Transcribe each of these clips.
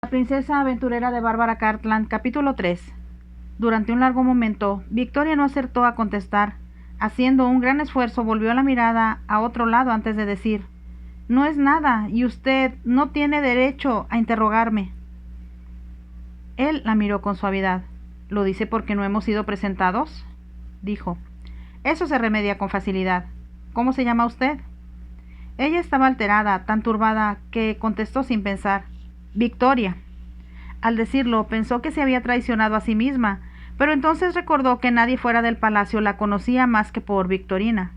La princesa aventurera de Bárbara Cartland, capítulo 3. Durante un largo momento, Victoria no acertó a contestar. Haciendo un gran esfuerzo, volvió la mirada a otro lado antes de decir: «No es nada, y usted no tiene derecho a interrogarme». Él la miró con suavidad. «¿Lo dice porque no hemos sido presentados?», dijo. «Eso se remedia con facilidad. ¿Cómo se llama usted?». Ella estaba alterada, tan turbada, que contestó sin pensar: «Victoria». Al decirlo, pensó que se había traicionado a sí misma, pero entonces recordó que nadie fuera del palacio la conocía más que por Victorina.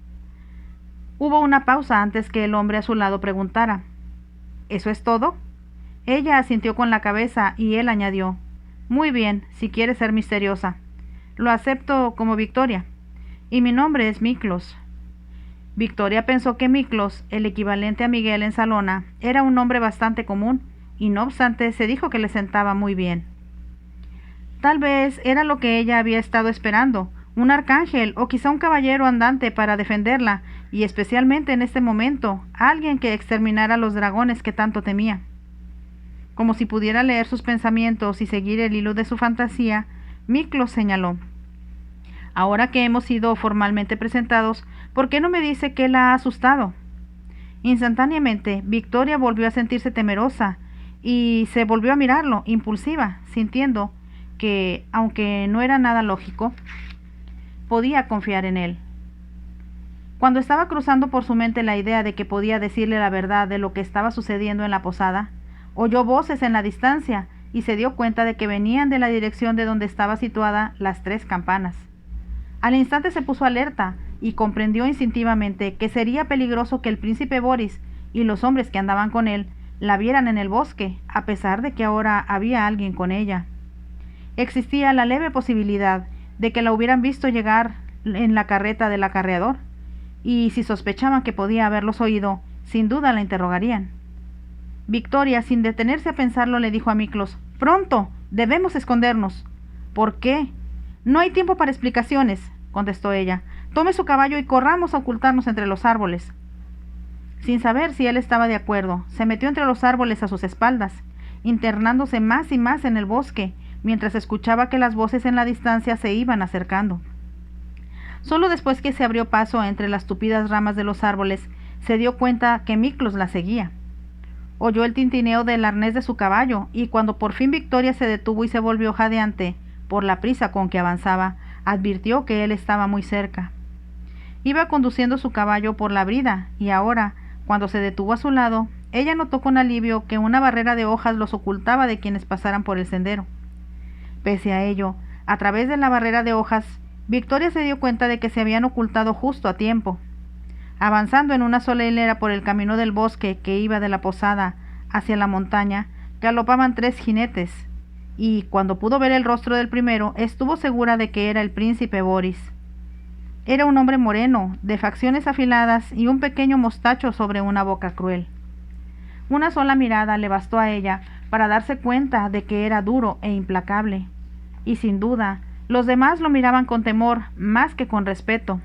Hubo una pausa antes que el hombre a su lado preguntara: «¿Eso es todo?». Ella asintió con la cabeza y él añadió: «Muy bien, si quiere ser misteriosa. Lo acepto como Victoria. Y mi nombre es Miklos». Victoria pensó que Miklos, el equivalente a Miguel en Salona, era un nombre bastante común, y no obstante se dijo que le sentaba muy bien. Tal vez era lo que ella había estado esperando, un arcángel o quizá un caballero andante para defenderla, y especialmente en este momento, alguien que exterminara a los dragones que tanto temía. Como si pudiera leer sus pensamientos y seguir el hilo de su fantasía, Miklos señaló: «Ahora que hemos sido formalmente presentados, ¿por qué no me dice qué la ha asustado?». Instantáneamente, Victoria volvió a sentirse temerosa, y se volvió a mirarlo, impulsiva, sintiendo que, aunque no era nada lógico, podía confiar en él. Cuando estaba cruzando por su mente la idea de que podía decirle la verdad de lo que estaba sucediendo en la posada, oyó voces en la distancia y se dio cuenta de que venían de la dirección de donde estaba situada las 3 campanas. Al instante se puso alerta y comprendió instintivamente que sería peligroso que el príncipe Boris y los hombres que andaban con él la vieran en el bosque, a pesar de que ahora había alguien con ella. Existía la leve posibilidad de que la hubieran visto llegar en la carreta del acarreador, y si sospechaban que podía haberlos oído, sin duda la interrogarían. Victoria, sin detenerse a pensarlo, le dijo a Miklos: «¡Pronto! Debemos escondernos». «¿Por qué?». «No hay tiempo para explicaciones», contestó ella. «Tome su caballo y corramos a ocultarnos entre los árboles». Sin saber si él estaba de acuerdo, se metió entre los árboles a sus espaldas, internándose más y más en el bosque, mientras escuchaba que las voces en la distancia se iban acercando. Solo después que se abrió paso entre las tupidas ramas de los árboles, se dio cuenta que Miklos la seguía. Oyó el tintineo del arnés de su caballo, y cuando por fin Victoria se detuvo y se volvió jadeante por la prisa con que avanzaba, advirtió que él estaba muy cerca. Iba conduciendo su caballo por la brida, y ahora, cuando se detuvo a su lado, ella notó con alivio que una barrera de hojas los ocultaba de quienes pasaran por el sendero. Pese a ello, a través de la barrera de hojas, Victoria se dio cuenta de que se habían ocultado justo a tiempo. Avanzando en una sola hilera por el camino del bosque que iba de la posada hacia la montaña, galopaban 3 jinetes, y cuando pudo ver el rostro del primero, estuvo segura de que era el príncipe Boris. Era un hombre moreno, de facciones afiladas y un pequeño mostacho sobre una boca cruel. Una sola mirada le bastó a ella para darse cuenta de que era duro e implacable, y sin duda, los demás lo miraban con temor más que con respeto.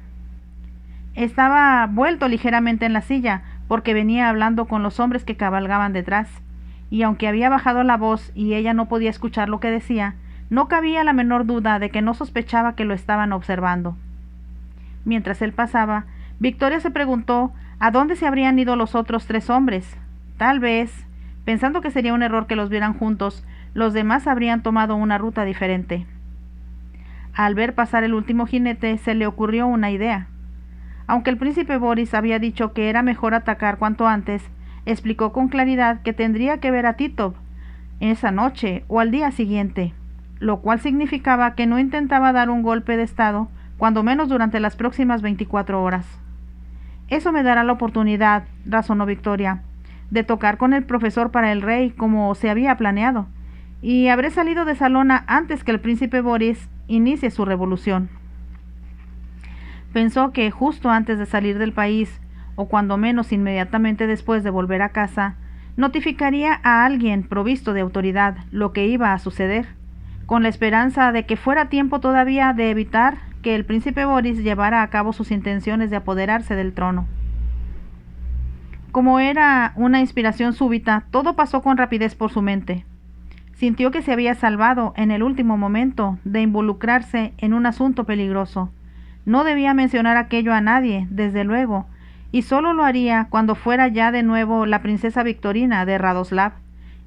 Estaba vuelto ligeramente en la silla, porque venía hablando con los hombres que cabalgaban detrás, y aunque había bajado la voz y ella no podía escuchar lo que decía, no cabía la menor duda de que no sospechaba que lo estaban observando. Mientras él pasaba, Victoria se preguntó a dónde se habrían ido los otros 3 hombres. Tal vez, pensando que sería un error que los vieran juntos, los demás habrían tomado una ruta diferente. Al ver pasar el último jinete, se le ocurrió una idea. Aunque el príncipe Boris había dicho que era mejor atacar cuanto antes, explicó con claridad que tendría que ver a Titov esa noche o al día siguiente, lo cual significaba que no intentaba dar un golpe de estado, cuando menos durante las próximas 24 horas. «Eso me dará la oportunidad», razonó Victoria, «de tocar con el profesor para el rey como se había planeado, y habré salido de Salona antes que el príncipe Boris inicie su revolución». Pensó que justo antes de salir del país, o cuando menos inmediatamente después de volver a casa, notificaría a alguien provisto de autoridad lo que iba a suceder, con la esperanza de que fuera tiempo todavía de evitar que el príncipe Boris llevara a cabo sus intenciones de apoderarse del trono. Como era una inspiración súbita, todo pasó con rapidez por su mente. Sintió que se había salvado en el último momento de involucrarse en un asunto peligroso. No debía mencionar aquello a nadie, desde luego, y solo lo haría cuando fuera ya de nuevo la princesa Victorina de Radoslav,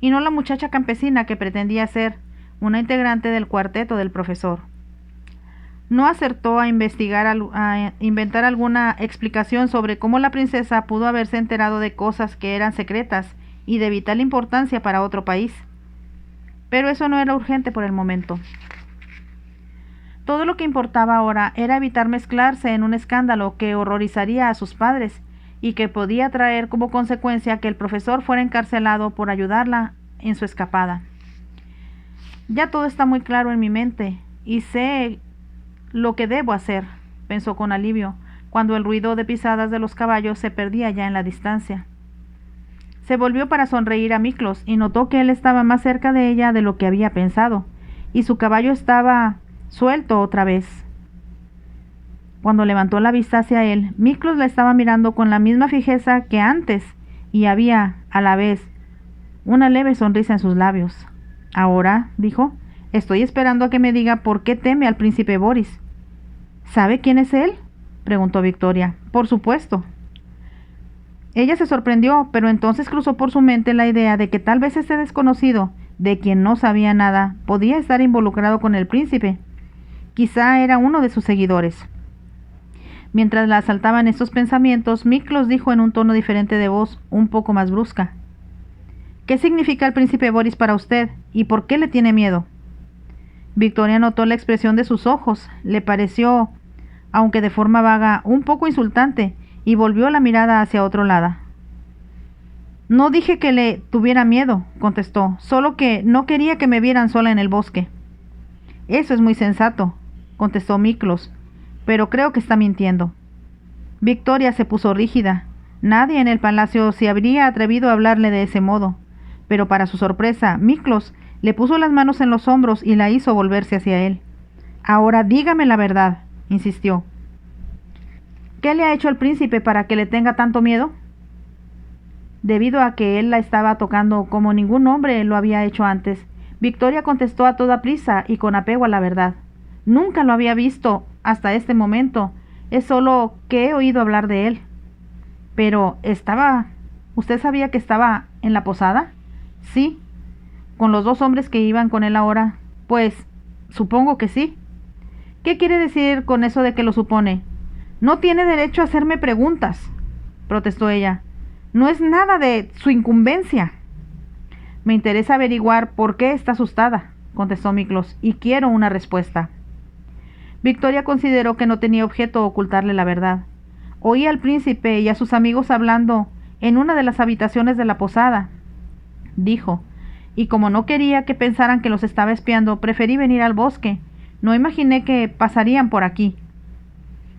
y no la muchacha campesina que pretendía ser una integrante del cuarteto del profesor. No acertó a inventar alguna explicación sobre cómo la princesa pudo haberse enterado de cosas que eran secretas y de vital importancia para otro país. Pero eso no era urgente por el momento. Todo lo que importaba ahora era evitar mezclarse en un escándalo que horrorizaría a sus padres y que podía traer como consecuencia que el profesor fuera encarcelado por ayudarla en su escapada. Ya todo está muy claro en mi mente y sé lo que debo hacer, pensó con alivio, cuando el ruido de pisadas de los caballos se perdía ya en la distancia. Se volvió para sonreír a Miklos y notó que él estaba más cerca de ella de lo que había pensado, y su caballo estaba suelto otra vez. Cuando levantó la vista hacia él, Miklos la estaba mirando con la misma fijeza que antes, y había, a la vez, una leve sonrisa en sus labios. Ahora, dijo, estoy esperando a que me diga por qué teme al príncipe Boris. ¿Sabe quién es él?, preguntó Victoria. Por supuesto. Ella se sorprendió, pero entonces cruzó por su mente la idea de que tal vez este desconocido, de quien no sabía nada, podía estar involucrado con el príncipe. Quizá era uno de sus seguidores. Mientras la asaltaban estos pensamientos, Miklos dijo en un tono diferente de voz, un poco más brusca: ¿Qué significa el príncipe Boris para usted y por qué le tiene miedo? Victoria notó la expresión de sus ojos, le pareció, aunque de forma vaga, un poco insultante, y volvió la mirada hacia otro lado. No dije que le tuviera miedo, contestó, solo que no quería que me vieran sola en el bosque. Eso es muy sensato, contestó Miklos, pero creo que está mintiendo. Victoria se puso rígida. Nadie en el palacio se habría atrevido a hablarle de ese modo, pero para su sorpresa, Miklos le puso las manos en los hombros y la hizo volverse hacia él. Ahora dígame la verdad, insistió. ¿Qué le ha hecho el príncipe para que le tenga tanto miedo? Debido a que él la estaba tocando como ningún hombre lo había hecho antes, Victoria contestó a toda prisa y con apego a la verdad. Nunca lo había visto hasta este momento, es solo que he oído hablar de él. Pero ¿usted sabía que estaba en la posada? Sí. ¿Con los 2 hombres que iban con él ahora? Pues, supongo que sí. ¿Qué quiere decir con eso de que lo supone? No tiene derecho a hacerme preguntas, protestó ella. No es nada de su incumbencia. Me interesa averiguar por qué está asustada, contestó Miklos, y quiero una respuesta. Victoria consideró que no tenía objeto ocultarle la verdad. Oía al príncipe y a sus amigos hablando en una de las habitaciones de la posada, dijo, y como no quería que pensaran que los estaba espiando, preferí venir al bosque. No imaginé que pasarían por aquí.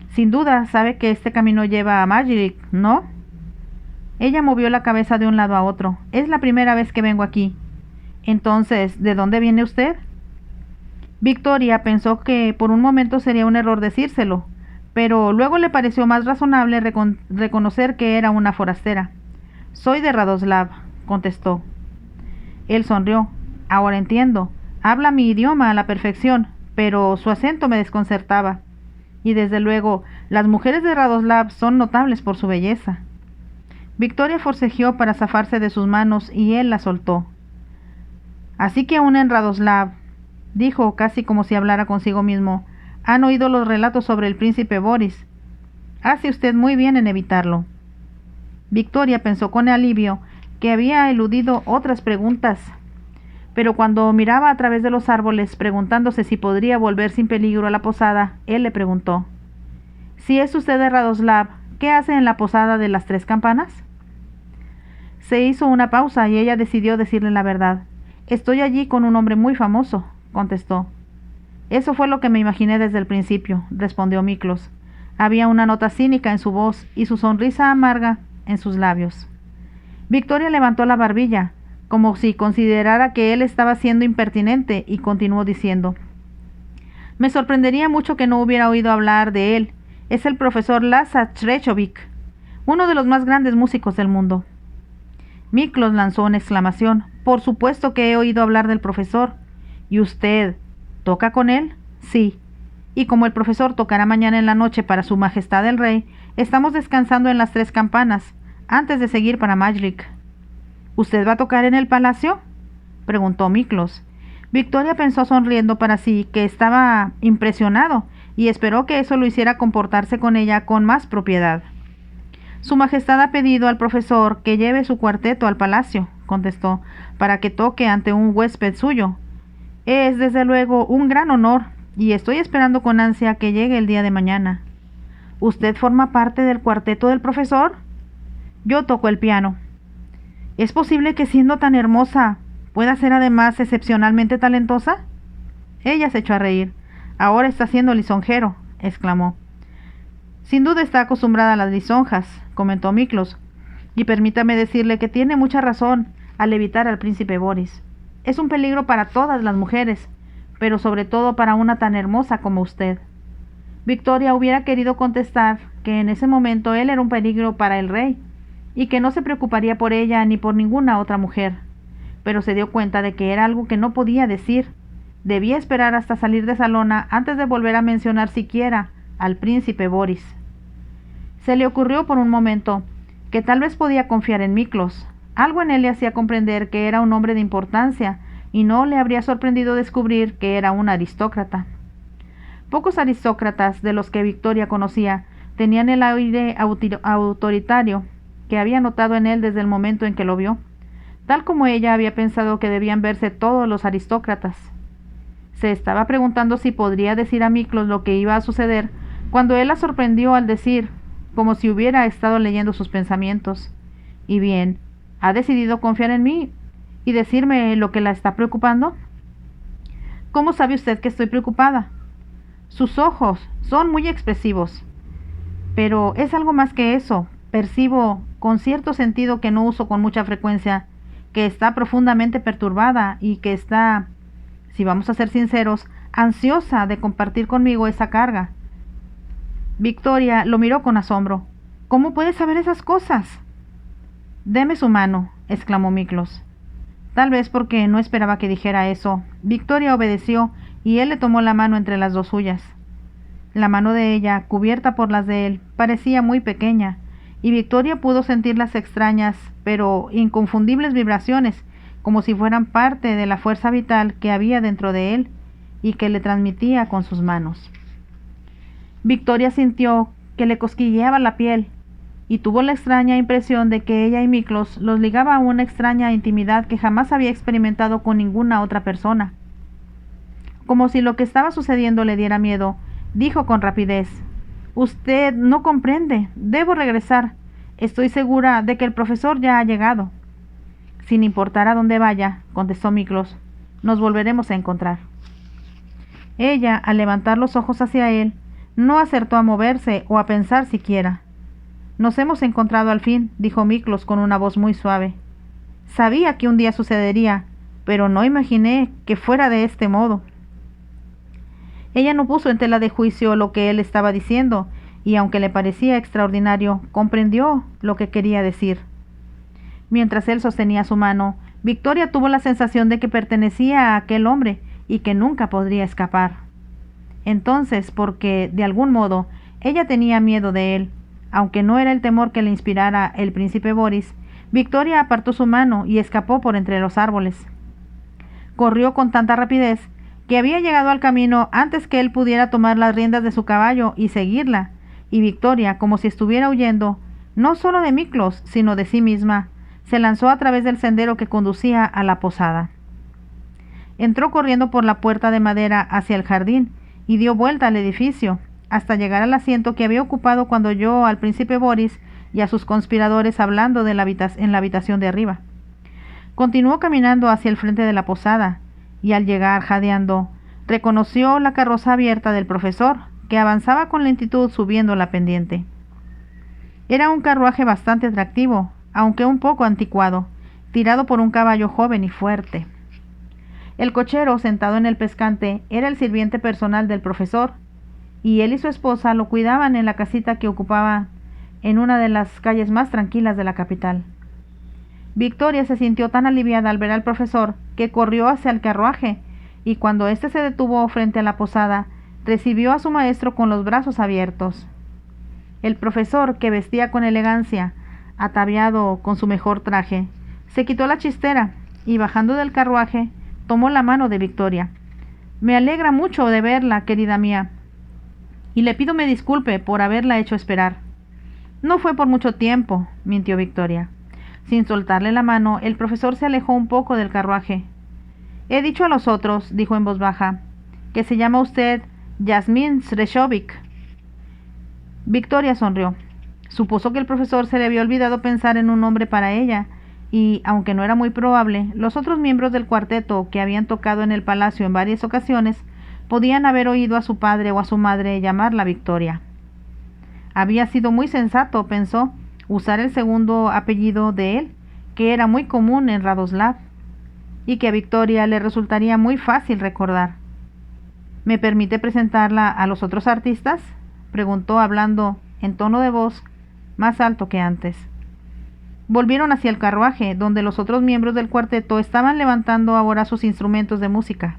Sin duda sabe que este camino lleva a Magilic, ¿no? Ella movió la cabeza de un lado a otro. Es la primera vez que vengo aquí. Entonces, ¿de dónde viene usted? Victoria pensó que por un momento sería un error decírselo, pero luego le pareció más razonable reconocer que era una forastera. Soy de Radoslav, contestó. Él sonrió. Ahora entiendo. Habla mi idioma a la perfección, pero su acento me desconcertaba. Y desde luego, las mujeres de Radoslav son notables por su belleza. Victoria forcejeó para zafarse de sus manos y él la soltó. Así que aún en Radoslav, dijo casi como si hablara consigo mismo, han oído los relatos sobre el príncipe Boris. Hace usted muy bien en evitarlo. Victoria pensó con alivio que había eludido otras preguntas, pero cuando miraba a través de los árboles preguntándose si podría volver sin peligro a la posada, él le preguntó: Si es usted de Radoslav, ¿qué hace en la posada de las 3 campanas? Se hizo una pausa y ella decidió decirle la verdad. Estoy allí con un hombre muy famoso, contestó. Eso fue lo que me imaginé desde el principio, respondió Miklos. Había una nota cínica en su voz y su sonrisa amarga en sus labios. Victoria levantó la barbilla, como si considerara que él estaba siendo impertinente, y continuó diciendo: Me sorprendería mucho que no hubiera oído hablar de él. Es el profesor Laza Trechovic, uno de los más grandes músicos del mundo. Miklos lanzó una exclamación, Por supuesto que he oído hablar del profesor. ¿Y usted toca con él? Sí. Y como el profesor tocará mañana en la noche para Su Majestad el Rey, estamos descansando en las 3 campanas, antes de seguir para Majlik. ¿Usted va a tocar en el palacio?, preguntó Miklos. Victoria pensó sonriendo para sí que estaba impresionado y esperó que eso lo hiciera comportarse con ella con más propiedad. Su Majestad ha pedido al profesor que lleve su cuarteto al palacio, contestó, para que toque ante un huésped suyo. Es desde luego un gran honor y estoy esperando con ansia que llegue el día de mañana. ¿Usted forma parte del cuarteto del profesor? Yo toco el piano. ¿Es posible que siendo tan hermosa pueda ser además excepcionalmente talentosa? Ella se echó a reír. Ahora está siendo lisonjero, exclamó. Sin duda está acostumbrada a las lisonjas, comentó Miklos, y permítame decirle que tiene mucha razón al evitar al príncipe Boris. Es un peligro para todas las mujeres, pero sobre todo para una tan hermosa como usted. Victoria hubiera querido contestar que en ese momento él era un peligro para el rey, y que no se preocuparía por ella ni por ninguna otra mujer, pero se dio cuenta de que era algo que no podía decir. Debía esperar hasta salir de Salona antes de volver a mencionar siquiera al príncipe Boris. Se le ocurrió por un momento que tal vez podía confiar en Miklos. Algo en él le hacía comprender que era un hombre de importancia y no le habría sorprendido descubrir que era un aristócrata. Pocos aristócratas de los que Victoria conocía tenían el aire autoritario que había notado en él desde el momento en que lo vio, tal como ella había pensado que debían verse todos los aristócratas. Se estaba preguntando si podría decir a Miklos lo que iba a suceder cuando él la sorprendió al decir, como si hubiera estado leyendo sus pensamientos: «Y bien, ¿ha decidido confiar en mí y decirme lo que la está preocupando?» «¿Cómo sabe usted que estoy preocupada?» «Sus ojos son muy expresivos. Pero es algo más que eso. Percibo, con cierto sentido que no uso con mucha frecuencia, que está profundamente perturbada y que está, si vamos a ser sinceros, ansiosa de compartir conmigo esa carga». Victoria lo miró con asombro. «¿Cómo puede saber esas cosas?» «Deme su mano», exclamó Miklos. Tal vez porque no esperaba que dijera eso, Victoria obedeció y él le tomó la mano entre las dos suyas. La mano de ella, cubierta por las de él, parecía muy pequeña, y Victoria pudo sentir las extrañas pero inconfundibles vibraciones, como si fueran parte de la fuerza vital que había dentro de él y que le transmitía con sus manos. Victoria sintió que le cosquilleaba la piel y tuvo la extraña impresión de que ella y Miklos los ligaba a una extraña intimidad que jamás había experimentado con ninguna otra persona. Como si lo que estaba sucediendo le diera miedo, dijo con rapidez: «Usted no comprende. Debo regresar. Estoy segura de que el profesor ya ha llegado». «Sin importar a dónde vaya», contestó Miklos, «nos volveremos a encontrar». Ella, al levantar los ojos hacia él, no acertó a moverse o a pensar siquiera. «Nos hemos encontrado al fin», dijo Miklos con una voz muy suave. «Sabía que un día sucedería, pero no imaginé que fuera de este modo». Ella no puso en tela de juicio lo que él estaba diciendo, y aunque le parecía extraordinario, comprendió lo que quería decir. Mientras él sostenía su mano, Victoria tuvo la sensación de que pertenecía a aquel hombre y que nunca podría escapar. Entonces, porque, de algún modo, ella tenía miedo de él, aunque no era el temor que le inspirara el príncipe Boris, Victoria apartó su mano y escapó por entre los árboles. Corrió con tanta rapidez que había llegado al camino antes que él pudiera tomar las riendas de su caballo y seguirla, y Victoria, como si estuviera huyendo, no solo de Miklos, sino de sí misma, se lanzó a través del sendero que conducía a la posada. Entró corriendo por la puerta de madera hacia el jardín y dio vuelta al edificio, hasta llegar al asiento que había ocupado cuando oyó al príncipe Boris y a sus conspiradores hablando en la habitación de arriba. Continuó caminando hacia el frente de la posada, y al llegar jadeando, reconoció la carroza abierta del profesor, que avanzaba con lentitud subiendo la pendiente. Era un carruaje bastante atractivo, aunque un poco anticuado, tirado por un caballo joven y fuerte. El cochero, sentado en el pescante, era el sirviente personal del profesor, y él y su esposa lo cuidaban en la casita que ocupaba en una de las calles más tranquilas de la capital. Victoria se sintió tan aliviada al ver al profesor que corrió hacia el carruaje, y cuando éste se detuvo frente a la posada, recibió a su maestro con los brazos abiertos. El profesor, que vestía con elegancia, ataviado con su mejor traje, se quitó la chistera y, bajando del carruaje, tomó la mano de Victoria. Me alegra mucho de verla, querida mía, y le pido me disculpe por haberla hecho esperar. No fue por mucho tiempo, mintió Victoria. Sin soltarle la mano, el profesor se alejó un poco del carruaje. He dicho a los otros, dijo en voz baja, que se llama usted Yasmín Srechovic. Victoria sonrió. Supuso que el profesor se le había olvidado pensar en un nombre para ella, y, aunque no era muy probable, los otros miembros del cuarteto que habían tocado en el palacio en varias ocasiones podían haber oído a su padre o a su madre llamarla Victoria. Había sido muy sensato, pensó, usar el segundo apellido de él, que era muy común en Radoslav, y que a Victoria le resultaría muy fácil recordar. ¿Me permite presentarla a los otros artistas?, preguntó, hablando en tono de voz más alto que antes. Volvieron hacia el carruaje, donde los otros miembros del cuarteto estaban levantando ahora sus instrumentos de música.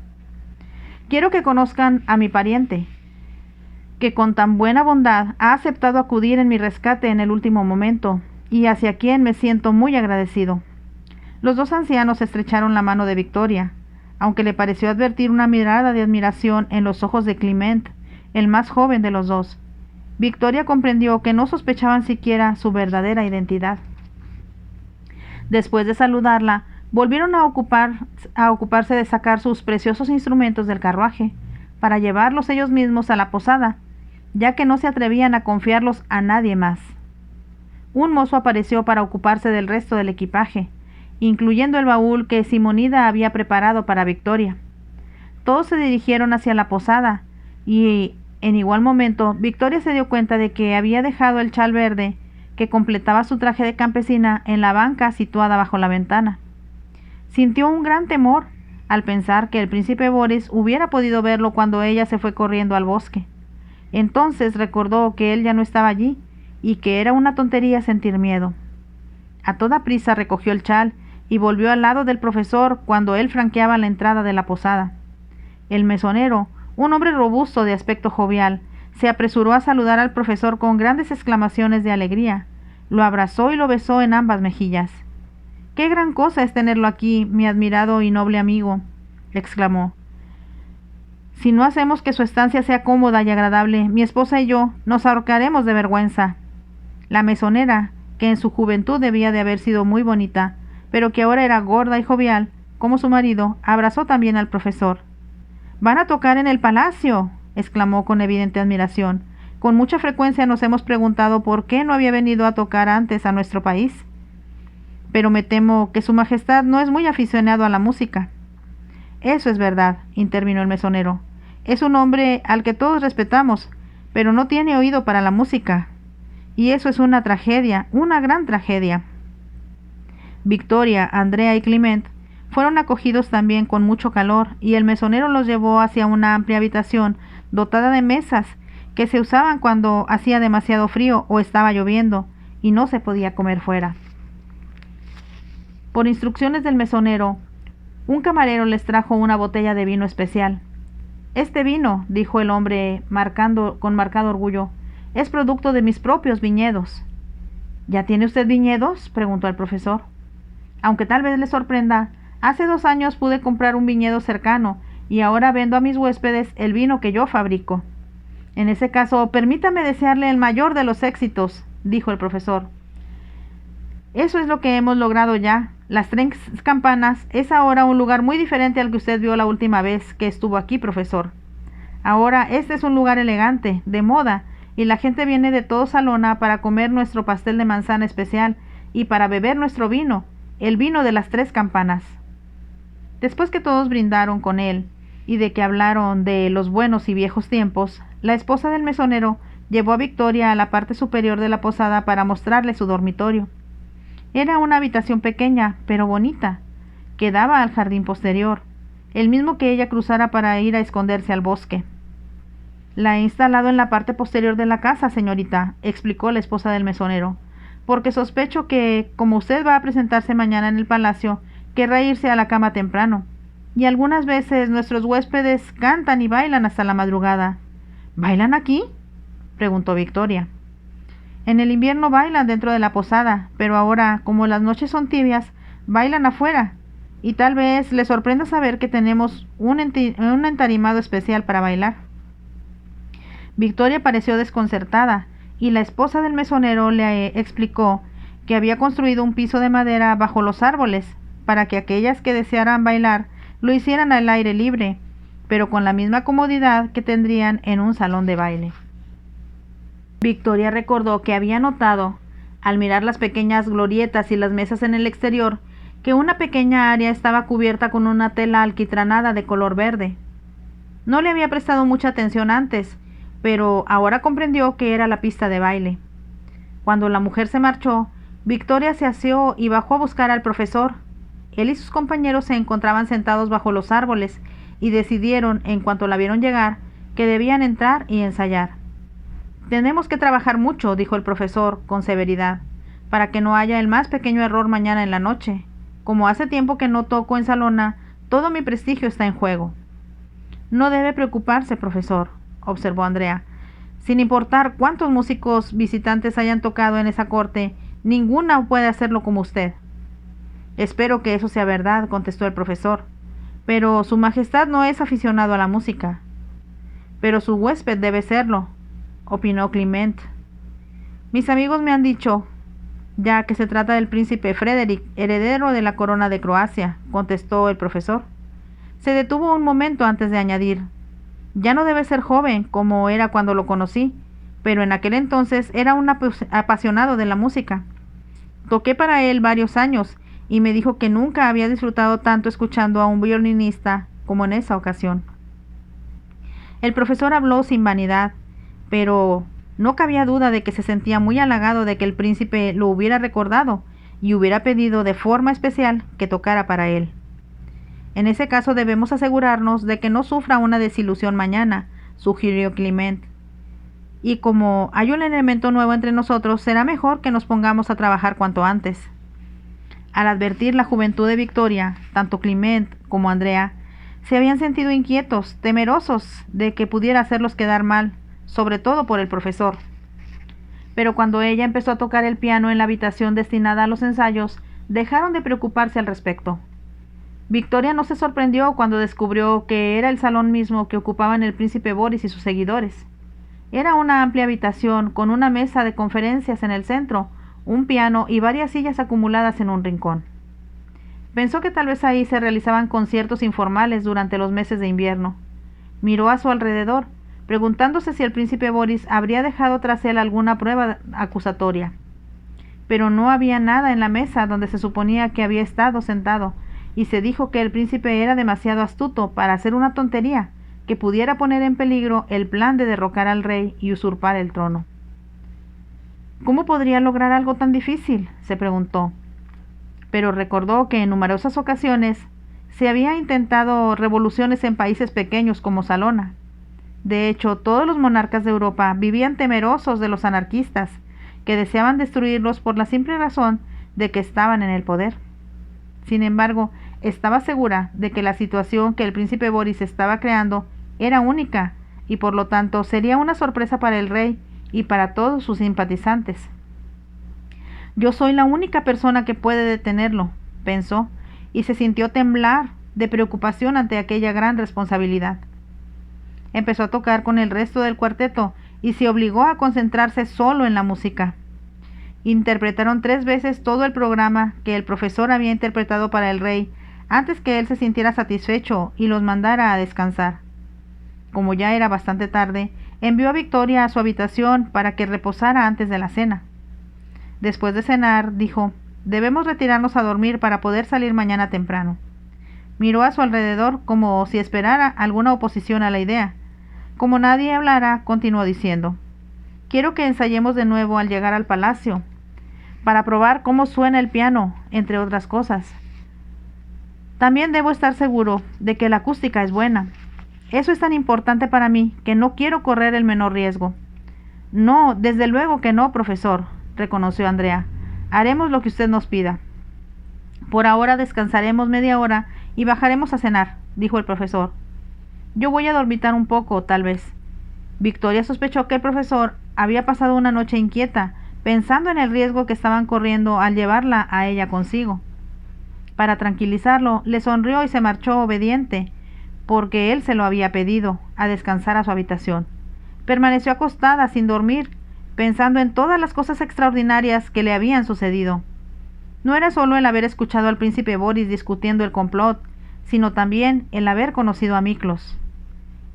Quiero que conozcan a mi pariente, que con tan buena bondad ha aceptado acudir en mi rescate en el último momento, y hacia quien me siento muy agradecido. Los dos ancianos estrecharon la mano de Victoria, aunque le pareció advertir una mirada de admiración en los ojos de Clement, el más joven de los dos. Victoria comprendió que no sospechaban siquiera su verdadera identidad. Después de saludarla, volvieron a ocuparse de sacar sus preciosos instrumentos del carruaje, para llevarlos ellos mismos a la posada, ya que no se atrevían a confiarlos a nadie más. Un mozo apareció para ocuparse del resto del equipaje, incluyendo el baúl que Simonida había preparado para Victoria. Todos se dirigieron hacia la posada, y en igual momento Victoria se dio cuenta de que había dejado el chal verde que completaba su traje de campesina en la banca situada bajo la ventana. Sintió un gran temor al pensar que el príncipe Boris hubiera podido verlo cuando ella se fue corriendo al bosque. Entonces recordó que él ya no estaba allí y que era una tontería sentir miedo. A toda prisa recogió el chal y volvió al lado del profesor cuando él franqueaba la entrada de la posada. El mesonero, un hombre robusto de aspecto jovial, se apresuró a saludar al profesor con grandes exclamaciones de alegría. Lo abrazó y lo besó en ambas mejillas. «¡Qué gran cosa es tenerlo aquí, mi admirado y noble amigo!», exclamó. «Si no hacemos que su estancia sea cómoda y agradable, mi esposa y yo nos ahorcaremos de vergüenza». La mesonera, que en su juventud debía de haber sido muy bonita, pero que ahora era gorda y jovial, como su marido, abrazó también al profesor. «¡Van a tocar en el palacio!», exclamó con evidente admiración. «Con mucha frecuencia nos hemos preguntado por qué no había venido a tocar antes a nuestro país. Pero me temo que su majestad no es muy aficionado a la música». «Eso es verdad», intervino el mesonero. «Es un hombre al que todos respetamos, pero no tiene oído para la música. Y eso es una tragedia, una gran tragedia». Victoria, Andrea y Clement fueron acogidos también con mucho calor, y el mesonero los llevó hacia una amplia habitación dotada de mesas que se usaban cuando hacía demasiado frío o estaba lloviendo y no se podía comer fuera. Por instrucciones del mesonero, un camarero les trajo una botella de vino especial. «Este vino», dijo el hombre con marcado orgullo, «es producto de mis propios viñedos». «¿Ya tiene usted viñedos?», preguntó el profesor. «Aunque tal vez le sorprenda, hace 2 años pude comprar un viñedo cercano y ahora vendo a mis huéspedes el vino que yo fabrico». «En ese caso, permítame desearle el mayor de los éxitos», dijo el profesor. «Eso es lo que hemos logrado ya. Las 3 Campanas es ahora un lugar muy diferente al que usted vio la última vez que estuvo aquí, profesor. Ahora este es un lugar elegante, de moda, y la gente viene de todo Salona para comer nuestro pastel de manzana especial y para beber nuestro vino, el vino de las 3 Campanas». Después que todos brindaron con él y de que hablaron de los buenos y viejos tiempos, la esposa del mesonero llevó a Victoria a la parte superior de la posada para mostrarle su dormitorio. Era una habitación pequeña, pero bonita, que daba al jardín posterior, el mismo que ella cruzara para ir a esconderse al bosque. «La he instalado en la parte posterior de la casa, señorita», explicó la esposa del mesonero, porque sospecho que, como usted va a presentarse mañana en el palacio, querrá irse a la cama temprano, y algunas veces nuestros huéspedes cantan y bailan hasta la madrugada. ¿Bailan aquí?, preguntó Victoria. En el invierno bailan dentro de la posada, pero ahora, como las noches son tibias, bailan afuera, y tal vez les sorprenda saber que tenemos un entarimado especial para bailar. Victoria pareció desconcertada, y la esposa del mesonero le explicó que había construido un piso de madera bajo los árboles, para que aquellas que desearan bailar lo hicieran al aire libre, pero con la misma comodidad que tendrían en un salón de baile. Victoria recordó que había notado, al mirar las pequeñas glorietas y las mesas en el exterior, que una pequeña área estaba cubierta con una tela alquitranada de color verde. No le había prestado mucha atención antes, pero ahora comprendió que era la pista de baile. Cuando la mujer se marchó, Victoria se aseó y bajó a buscar al profesor. Él y sus compañeros se encontraban sentados bajo los árboles y decidieron, en cuanto la vieron llegar, que debían entrar y ensayar. «Tenemos que trabajar mucho», dijo el profesor con severidad, «para que no haya el más pequeño error mañana en la noche. Como hace tiempo que no toco en Salona, todo mi prestigio está en juego». «No debe preocuparse, profesor», observó Andrea. «Sin importar cuántos músicos visitantes hayan tocado en esa corte, ninguna puede hacerlo como usted». «Espero que eso sea verdad», contestó el profesor. «Pero su majestad no es aficionado a la música». «Pero su huésped debe serlo», opinó Clement. «Mis amigos me han dicho, ya que se trata del príncipe Frederick, heredero de la corona de Croacia», contestó el profesor. Se detuvo un momento antes de añadir: «Ya no debe ser joven como era cuando lo conocí, pero en aquel entonces era un apasionado de la música. Toqué para él varios años y me dijo que nunca había disfrutado tanto escuchando a un violinista como en esa ocasión». El profesor habló sin vanidad, pero no cabía duda de que se sentía muy halagado de que el príncipe lo hubiera recordado y hubiera pedido de forma especial que tocara para él. «En ese caso debemos asegurarnos de que no sufra una desilusión mañana», sugirió Clement. «Y como hay un elemento nuevo entre nosotros, será mejor que nos pongamos a trabajar cuanto antes». Al advertir la juventud de Victoria, tanto Clement como Andrea se habían sentido inquietos, temerosos de que pudiera hacerlos quedar mal, sobre todo por el profesor. Pero cuando ella empezó a tocar el piano en la habitación destinada a los ensayos, dejaron de preocuparse al respecto. Victoria no se sorprendió cuando descubrió que era el salón mismo que ocupaban el príncipe Boris y sus seguidores. Era una amplia habitación con una mesa de conferencias en el centro, un piano y varias sillas acumuladas en un rincón. Pensó que tal vez ahí se realizaban conciertos informales durante los meses de invierno. Miró a su alrededor, preguntándose si el príncipe Boris habría dejado tras él alguna prueba acusatoria. Pero no había nada en la mesa donde se suponía que había estado sentado, y se dijo que el príncipe era demasiado astuto para hacer una tontería que pudiera poner en peligro el plan de derrocar al rey y usurpar el trono. ¿Cómo podría lograr algo tan difícil?, se preguntó. Pero recordó que en numerosas ocasiones se había intentado revoluciones en países pequeños como Salona. De hecho, todos los monarcas de Europa vivían temerosos de los anarquistas, que deseaban destruirlos por la simple razón de que estaban en el poder. Sin embargo, estaba segura de que la situación que el príncipe Boris estaba creando era única y por lo tanto sería una sorpresa para el rey y para todos sus simpatizantes. «Yo soy la única persona que puede detenerlo», pensó, y se sintió temblar de preocupación ante aquella gran responsabilidad. Empezó a tocar con el resto del cuarteto y se obligó a concentrarse solo en la música. Interpretaron 3 veces todo el programa que el profesor había interpretado para el rey antes que él se sintiera satisfecho y los mandara a descansar. Como ya era bastante tarde, envió a Victoria a su habitación para que reposara antes de la cena. Después de cenar, dijo: «Debemos retirarnos a dormir para poder salir mañana temprano». Miró a su alrededor como si esperara alguna oposición a la idea. Como nadie hablara, continuó diciendo: «Quiero que ensayemos de nuevo al llegar al palacio, para probar cómo suena el piano, entre otras cosas. También debo estar seguro de que la acústica es buena. Eso es tan importante para mí que no quiero correr el menor riesgo». «No, desde luego que no, profesor», reconoció Andrea. Haremos lo que usted nos pida. Por ahora descansaremos media hora y bajaremos a cenar, dijo el profesor. Yo voy a dormitar un poco, tal vez. Victoria sospechó que el profesor había pasado una noche inquieta, pensando en el riesgo que estaban corriendo al llevarla a ella consigo. Para tranquilizarlo, le sonrió y se marchó obediente, porque él se lo había pedido, a descansar a su habitación. Permaneció acostada sin dormir, pensando en todas las cosas extraordinarias que le habían sucedido. No era solo el haber escuchado al príncipe Boris discutiendo el complot, sino también el haber conocido a Miklos.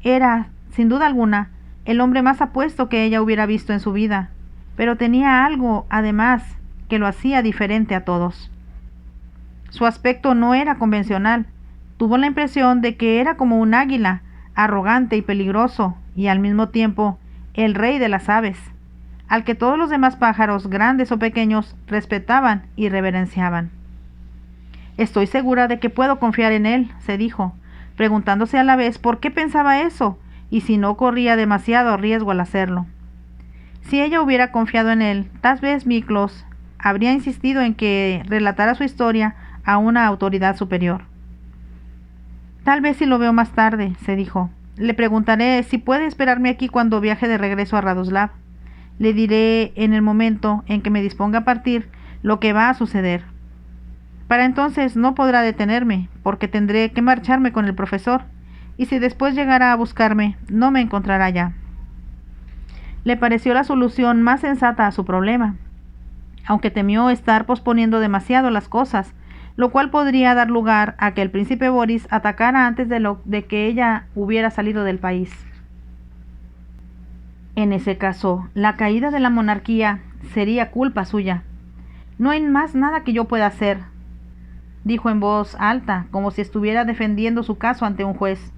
Era, sin duda alguna, el hombre más apuesto que ella hubiera visto en su vida, pero tenía algo, además, que lo hacía diferente a todos. Su aspecto no era convencional. Tuvo la impresión de que era como un águila, arrogante y peligroso, y al mismo tiempo el rey de las aves, al que todos los demás pájaros, grandes o pequeños, respetaban y reverenciaban. Estoy segura de que puedo confiar en él, se dijo, preguntándose a la vez por qué pensaba eso y si no corría demasiado riesgo al hacerlo. Si ella hubiera confiado en él, tal vez Miklos habría insistido en que relatara su historia a una autoridad superior. Tal vez si lo veo más tarde, se dijo. Le preguntaré si puede esperarme aquí cuando viaje de regreso a Radoslav. Le diré en el momento en que me disponga a partir lo que va a suceder. Para entonces no podrá detenerme, porque tendré que marcharme con el profesor, y si después llegara a buscarme, no me encontrará ya. Le pareció la solución más sensata a su problema, aunque temió estar posponiendo demasiado las cosas, lo cual podría dar lugar a que el príncipe Boris atacara antes de que ella hubiera salido del país. En ese caso, la caída de la monarquía sería culpa suya. No hay más nada que yo pueda hacer, dijo en voz alta, como si estuviera defendiendo su caso ante un juez.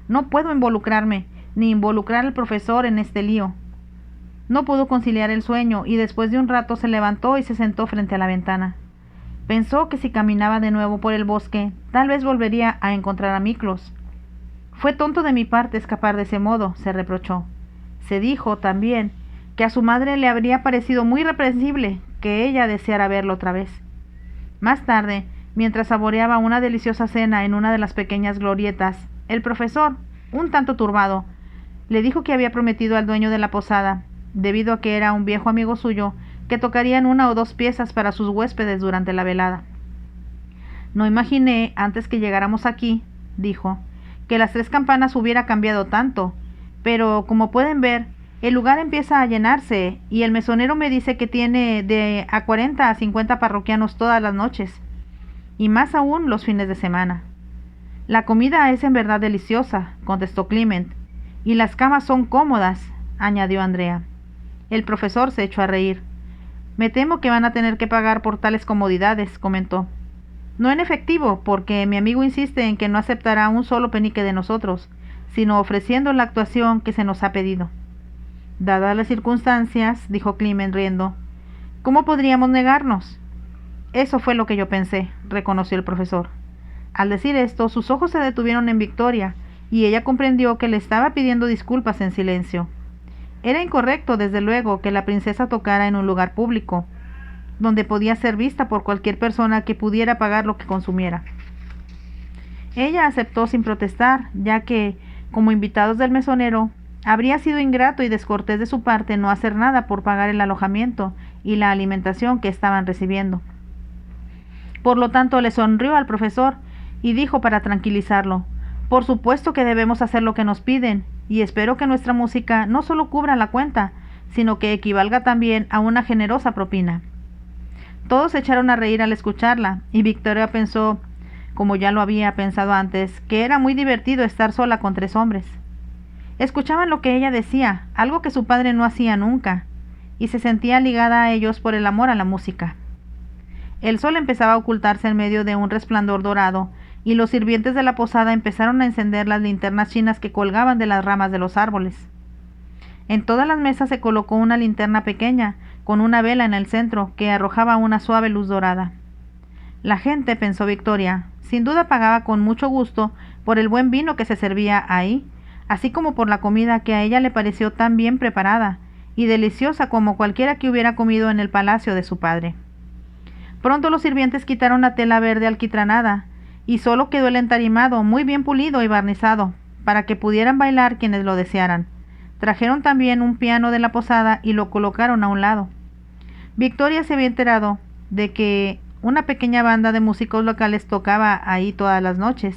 No puedo involucrarme, ni involucrar al profesor en este lío. No pudo conciliar el sueño y después de un rato se levantó y se sentó frente a la ventana. Pensó que si caminaba de nuevo por el bosque, tal vez volvería a encontrar a Miklos. Fue tonto de mi parte escapar de ese modo, se reprochó. Se dijo también que a su madre le habría parecido muy reprensible que ella deseara verlo otra vez. Más tarde, mientras saboreaba una deliciosa cena en una de las pequeñas glorietas, el profesor, un tanto turbado, le dijo que había prometido al dueño de la posada, debido a que era un viejo amigo suyo, que tocarían 1 o 2 piezas para sus huéspedes durante la velada. No imaginé, antes que llegáramos aquí, dijo, que las 3 campanas hubiera cambiado tanto, pero como pueden ver, el lugar empieza a llenarse y el mesonero me dice que tiene de a 40 a 50 parroquianos todas las noches, y más aún los fines de semana. La comida es en verdad deliciosa, contestó Clement, y las camas son cómodas, añadió Andrea. El profesor se echó a reír. Me temo que van a tener que pagar por tales comodidades, comentó. No en efectivo, porque mi amigo insiste en que no aceptará un solo penique de nosotros, sino ofreciendo la actuación que se nos ha pedido. Dadas las circunstancias, dijo Clement riendo, ¿cómo podríamos negarnos? Eso fue lo que yo pensé, reconoció el profesor. Al decir esto, sus ojos se detuvieron en Victoria, y ella comprendió que le estaba pidiendo disculpas en silencio. Era incorrecto, desde luego, que la princesa tocara en un lugar público, donde podía ser vista por cualquier persona que pudiera pagar lo que consumiera. Ella aceptó sin protestar, ya que, como invitados del mesonero, habría sido ingrato y descortés de su parte no hacer nada por pagar el alojamiento y la alimentación que estaban recibiendo. Por lo tanto, le sonrió al profesor y dijo para tranquilizarlo, «Por supuesto que debemos hacer lo que nos piden, y espero que nuestra música no solo cubra la cuenta, sino que equivalga también a una generosa propina». Todos se echaron a reír al escucharla, y Victoria pensó, como ya lo había pensado antes, que era muy divertido estar sola con 3 hombres. Escuchaban lo que ella decía, algo que su padre no hacía nunca, y se sentía ligada a ellos por el amor a la música. El sol empezaba a ocultarse en medio de un resplandor dorado, y los sirvientes de la posada empezaron a encender las linternas chinas que colgaban de las ramas de los árboles. En todas las mesas se colocó una linterna pequeña, con una vela en el centro, que arrojaba una suave luz dorada. La gente, pensó Victoria, sin duda pagaba con mucho gusto por el buen vino que se servía ahí, así como por la comida que a ella le pareció tan bien preparada, y deliciosa como cualquiera que hubiera comido en el palacio de su padre. Pronto los sirvientes quitaron la tela verde alquitranada, y solo quedó el entarimado muy bien pulido y barnizado, para que pudieran bailar quienes lo desearan. Trajeron también un piano de la posada y lo colocaron a un lado. Victoria se había enterado de que una pequeña banda de músicos locales tocaba ahí todas las noches.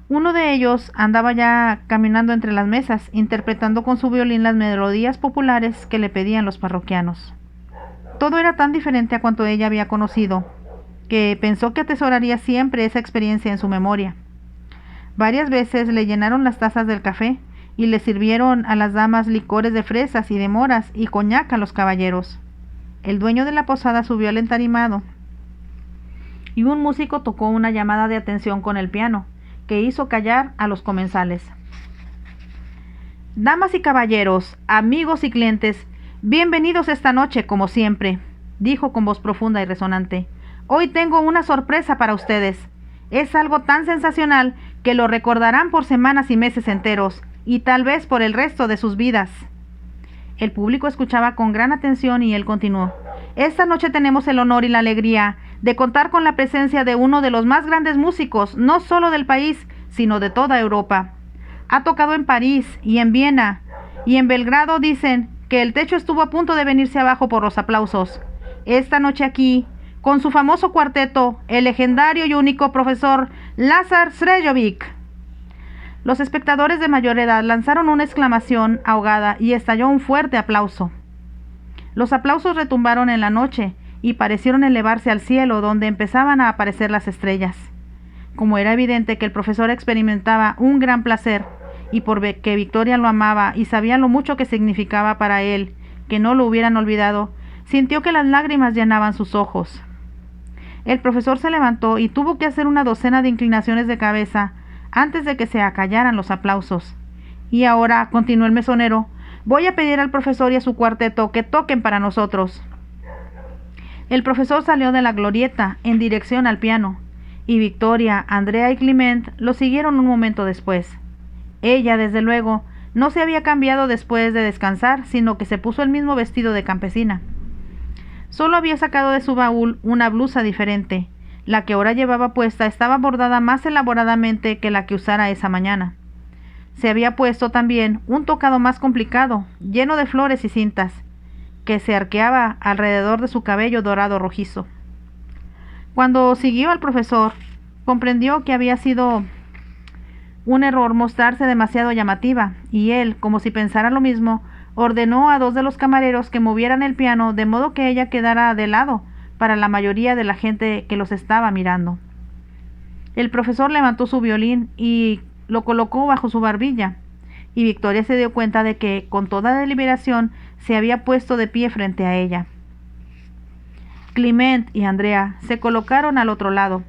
Uno de ellos andaba ya caminando entre las mesas, interpretando con su violín las melodías populares que le pedían los parroquianos. Todo era tan diferente a cuanto ella había conocido, que pensó que atesoraría siempre esa experiencia en su memoria. Varias veces le llenaron las tazas del café y le sirvieron a las damas licores de fresas y de moras y coñac a los caballeros. El dueño de la posada subió al entarimado y un músico tocó una llamada de atención con el piano, que hizo callar a los comensales. Damas y caballeros, amigos y clientes, bienvenidos esta noche, como siempre, dijo con voz profunda y resonante. Hoy tengo una sorpresa para ustedes. Es algo tan sensacional que lo recordarán por semanas y meses enteros, y tal vez por el resto de sus vidas. El público escuchaba con gran atención y él continuó. Esta noche tenemos el honor y la alegría de contar con la presencia de uno de los más grandes músicos, no solo del país, sino de toda Europa. Ha tocado en París y en Viena, y en Belgrado dicen que el techo estuvo a punto de venirse abajo por los aplausos. Esta noche aquí, con su famoso cuarteto, el legendario y único profesor Lazar Srejovic. Los espectadores de mayor edad lanzaron una exclamación ahogada y estalló un fuerte aplauso. Los aplausos retumbaron en la noche y parecieron elevarse al cielo, donde empezaban a aparecer las estrellas. Como era evidente que el profesor experimentaba un gran placer, y que Victoria lo amaba y sabía lo mucho que significaba para él, que no lo hubieran olvidado, sintió que las lágrimas llenaban sus ojos. El profesor se levantó y tuvo que hacer una docena de inclinaciones de cabeza antes de que se acallaran los aplausos. Y ahora, continuó el mesonero, voy a pedir al profesor y a su cuarteto que toquen para nosotros. El profesor salió de la glorieta en dirección al piano, y Victoria, Andrea y Clement lo siguieron un momento después. Ella, desde luego, no se había cambiado después de descansar, sino que se puso el mismo vestido de campesina. Solo había sacado de su baúl una blusa diferente. La que ahora llevaba puesta estaba bordada más elaboradamente que la que usara esa mañana. Se había puesto también un tocado más complicado, lleno de flores y cintas, que se arqueaba alrededor de su cabello dorado rojizo. Cuando siguió al profesor, comprendió que había sido un error mostrarse demasiado llamativa, y él, como si pensara lo mismo, ordenó a dos de los camareros que movieran el piano de modo que ella quedara de lado para la mayoría de la gente que los estaba mirando. El profesor levantó su violín y lo colocó bajo su barbilla, y Victoria se dio cuenta de que, con toda deliberación, se había puesto de pie frente a ella. Clement y Andrea se colocaron al otro lado.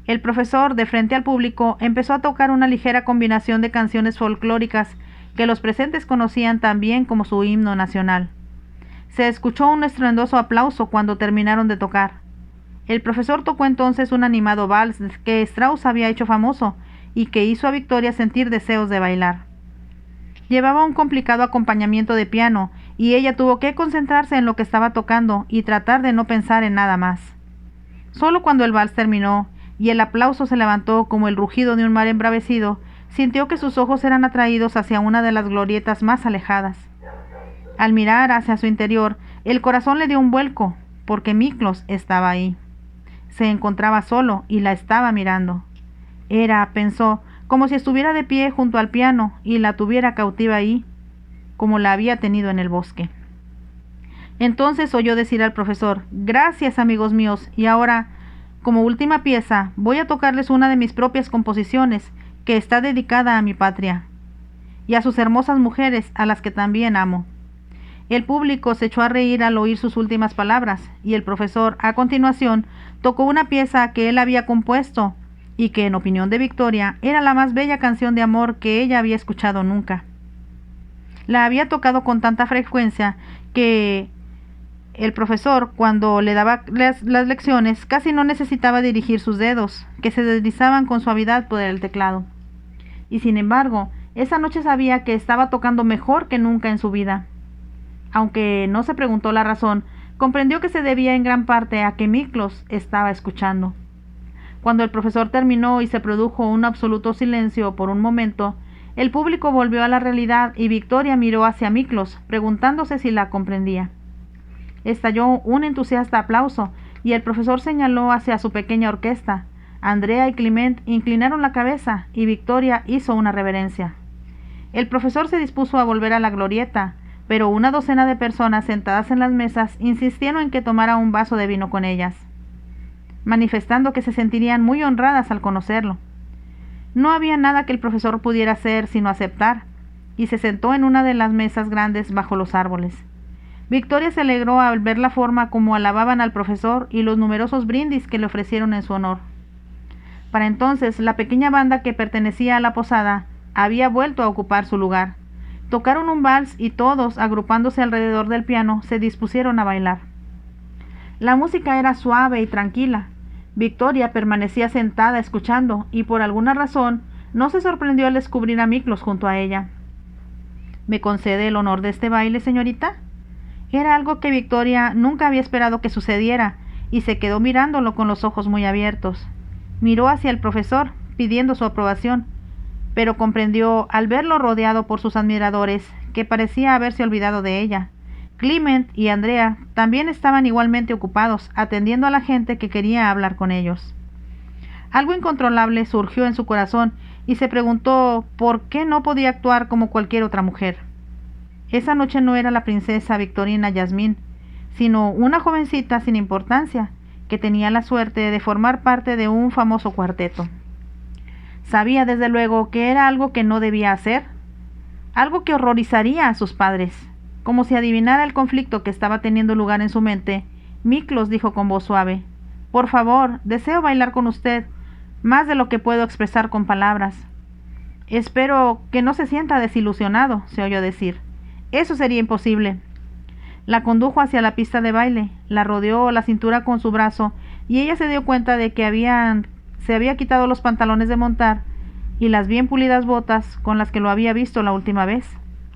El profesor, de frente al público, empezó a tocar una ligera combinación de canciones folclóricas que los presentes conocían tan bien como su himno nacional. Se escuchó un estruendoso aplauso cuando terminaron de tocar. El profesor tocó entonces un animado vals que Strauss había hecho famoso y que hizo a Victoria sentir deseos de bailar. Llevaba un complicado acompañamiento de piano y ella tuvo que concentrarse en lo que estaba tocando y tratar de no pensar en nada más. Solo cuando el vals terminó y el aplauso se levantó como el rugido de un mar embravecido, sintió que sus ojos eran atraídos hacia una de las glorietas más alejadas. Al mirar hacia su interior, el corazón le dio un vuelco, porque Miklos estaba ahí. Se encontraba solo y la estaba mirando. Era, pensó, como si estuviera de pie junto al piano y la tuviera cautiva ahí, como la había tenido en el bosque. Entonces oyó decir al profesor: «Gracias, amigos míos, y ahora, como última pieza, voy a tocarles una de mis propias composiciones, que está dedicada a mi patria, y a sus hermosas mujeres, a las que también amo». El público se echó a reír al oír sus últimas palabras, y el profesor, a continuación, tocó una pieza que él había compuesto, y que, en opinión de Victoria, era la más bella canción de amor que ella había escuchado nunca. La había tocado con tanta frecuencia que el profesor, cuando le daba las lecciones, casi no necesitaba dirigir sus dedos, que se deslizaban con suavidad por el teclado. Y sin embargo, esa noche sabía que estaba tocando mejor que nunca en su vida. Aunque no se preguntó la razón, Comprendió que se debía en gran parte a que Miklos estaba escuchando. Cuando el profesor terminó y se produjo un absoluto silencio por un momento, el público volvió a la realidad y Victoria miró hacia Miklos, preguntándose si la comprendía. Estalló un entusiasta aplauso y el profesor señaló hacia su pequeña orquesta. Andrea y Clement inclinaron la cabeza y Victoria hizo una reverencia. El profesor se dispuso a volver a la glorieta, pero una docena de personas sentadas en las mesas insistieron en que tomara un vaso de vino con ellas, manifestando que se sentirían muy honradas al conocerlo. No había nada que el profesor pudiera hacer sino aceptar, y se sentó en una de las mesas grandes bajo los árboles. Victoria se alegró al ver la forma como alababan al profesor y los numerosos brindis que le ofrecieron en su honor. Para entonces, la pequeña banda que pertenecía a la posada había vuelto a ocupar su lugar. Tocaron un vals y todos, agrupándose alrededor del piano, se dispusieron a bailar. La música era suave y tranquila. Victoria permanecía sentada escuchando y por alguna razón no se sorprendió al descubrir a Miklos junto a ella. ¿Me concede el honor de este baile, señorita? Era algo que Victoria nunca había esperado que sucediera y se quedó mirándolo con los ojos muy abiertos. Miró hacia el profesor, pidiendo su aprobación, pero comprendió, al verlo rodeado por sus admiradores, que parecía haberse olvidado de ella. Clement y Andrea también estaban igualmente ocupados, atendiendo a la gente que quería hablar con ellos. Algo incontrolable surgió en su corazón y se preguntó por qué no podía actuar como cualquier otra mujer. Esa noche no era la princesa Victorina Yasmín, sino una jovencita sin importancia, que tenía la suerte de formar parte de un famoso cuarteto. Sabía desde luego que era algo que no debía hacer, algo que horrorizaría a sus padres. Como si adivinara el conflicto que estaba teniendo lugar en su mente, Miklos dijo con voz suave: «Por favor, deseo bailar con usted, más de lo que puedo expresar con palabras». «Espero que no se sienta desilusionado», se oyó decir. «Eso sería imposible». La condujo hacia la pista de baile, la rodeó la cintura con su brazo y ella se dio cuenta de que se había quitado los pantalones de montar y las bien pulidas botas con las que lo había visto la última vez.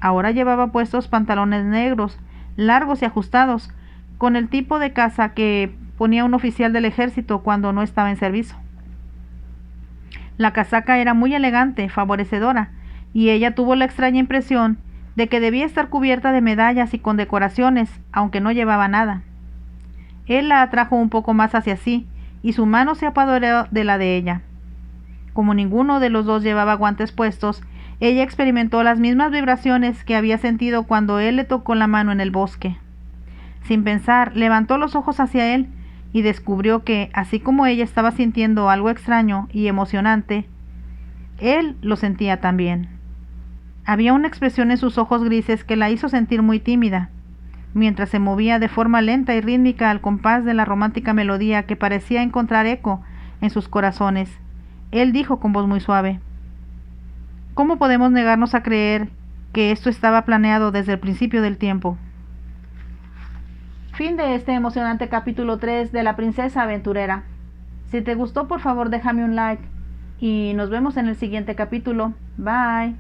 Ahora llevaba puestos pantalones negros, largos y ajustados, con el tipo de caza que ponía un oficial del ejército cuando no estaba en servicio. La casaca era muy elegante, favorecedora, y ella tuvo la extraña impresión de que debía estar cubierta de medallas y condecoraciones, aunque no llevaba nada. Él la atrajo un poco más hacia sí, y su mano se apoderó de la de ella. Como ninguno de los dos llevaba guantes puestos, ella experimentó las mismas vibraciones que había sentido cuando él le tocó la mano en el bosque. Sin pensar, levantó los ojos hacia él y descubrió que, así como ella estaba sintiendo algo extraño y emocionante, él lo sentía también. Había una expresión en sus ojos grises que la hizo sentir muy tímida, mientras se movía de forma lenta y rítmica al compás de la romántica melodía que parecía encontrar eco en sus corazones. Él dijo con voz muy suave: «¿Cómo podemos negarnos a creer que esto estaba planeado desde el principio del tiempo?» Fin de este emocionante capítulo 3 de La Princesa Aventurera. Si te gustó, por favor déjame un like y nos vemos en el siguiente capítulo. Bye.